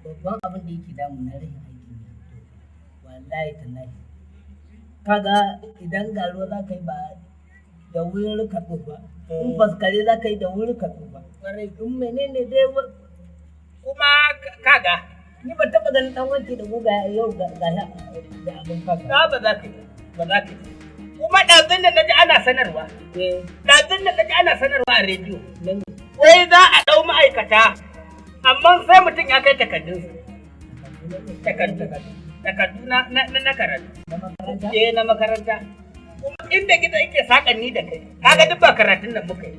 babban abin da yake damu na rashin aiki ne. Wallahi tallahi. Kaga idan garo za ka yi ba da wuri ka ba. In faskare za ka yi da wuri ka ba. In menene dai kuma kaga ni ba taɓa ganin ɗan wanke da guga yau ga da abin kaga. ba za ka yi ba za ka yi. Kuma ɗazun da naji ana sanarwa. Ɗazun da naji ana sanarwa a rediyo. Wai za a ɗau ma'aikata, amma sai mutum ya kai takardunsa. Takardu na karatu. Na makaranta? Na makaranta. Kuma inda gida yake saƙanni da kai, kaga duk ba karatun nan muka yi.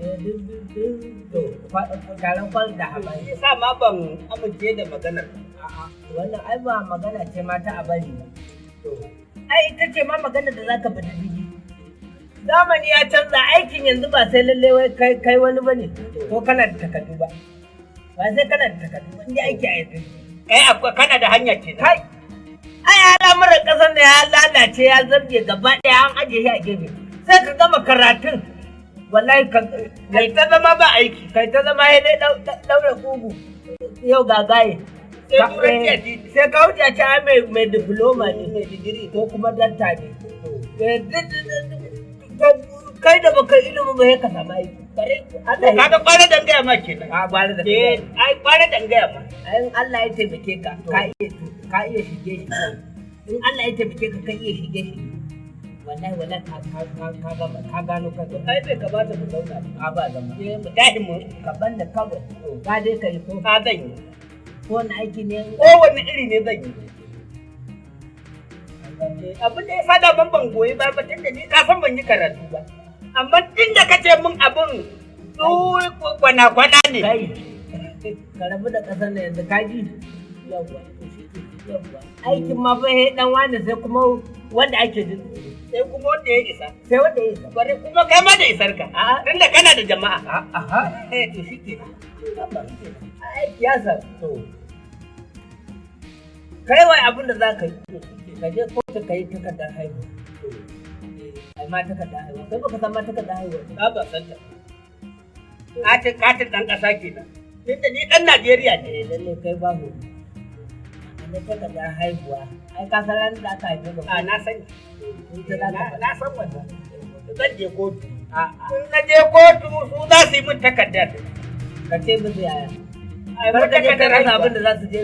Taron kwal da habari. Sa ma ban amince da maganar. Wannan ai ba magana ce ma ta abari ba. Ai ita ce ma magana da zaka bi diddigi. Zamani ya canza, aikin yanzu ba sai lalle wai kai wani bane ko kana da takardu ba. Ba sai kana da takardu ba, inda aiki a yanzu. Kai akwai kana da hanya ce. Kai ai al'amuran ƙasar da ya lalace ya zarge gaba ɗaya an ajiye shi a gefe. Sai ka gama karatun wallahi kai ta zama ba aiki. Kai ta zama ya dai ɗaure ƙugu yau gagaye. Sai ka wuce ta mai diploma ne, mai digiri ko kuma danta ne. Kai da baka ilimi ba sai ka samu aiki. Kaga kwana dangaya ma kenan. A kwana dangaya. Ai kwana dangaya ma. In Allah ya taimake ka, ka iya shige shi. In Allah ya taimake ka, ka iya shige shi. Wallahi ka gano ka. Ai bai kamata mu zauna a ba zama. Mu tashi mu ka banda kawai. Ka dai ka yi ko. Ka zan yi. Ko wani aiki ne. Ko wani iri ne zan yi. Abin da ya sada ban goyi ba tun da ni ka san ban yi karatu ba. Amma tun da kace min abin kwana ne. Kai, ka rabu da ƙasar na yanzu ka ji? Yawwa, aikin ma fa dan wani sai kuma wanda ake jin. Sai kuma wanda ya isa. Sai wanda ya isa. Bare kuma kai ma da isar ka. Tun da kana da jama'a. Aha. To shi ke. Aiki ya sa. To. Kai wai abin da za ka yi. Ka je kotu ka yi takardar haihuwa. Ai ma takardar haihuwa. Sai baka san ma takardar haihuwa. Ba san ta. Katin ɗan ƙasa kenan. Tunda ni ɗan Najeriya ne. Lalle kai babu. Na takardar haihuwa. Ai ka san ranar da aka haife ka. Na sani. Na san wannan. Zan je kotu. In na je kotu su za su yi min takardar. Ka ce musu yaya. Barka je kan rasa abin da za su je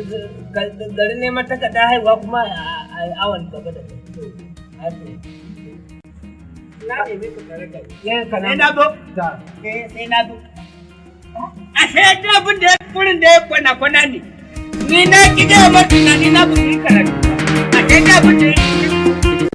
garin neman takardar haihuwa kuma a awon gaba da kai. Na nemi ka tare da Sai na zo. Sai na zo. Ashe ta abin da ya kurin da ya kwana ne. Ni na ki gaya mata tunani na ba su yi karatu. Ashe ta abin da ya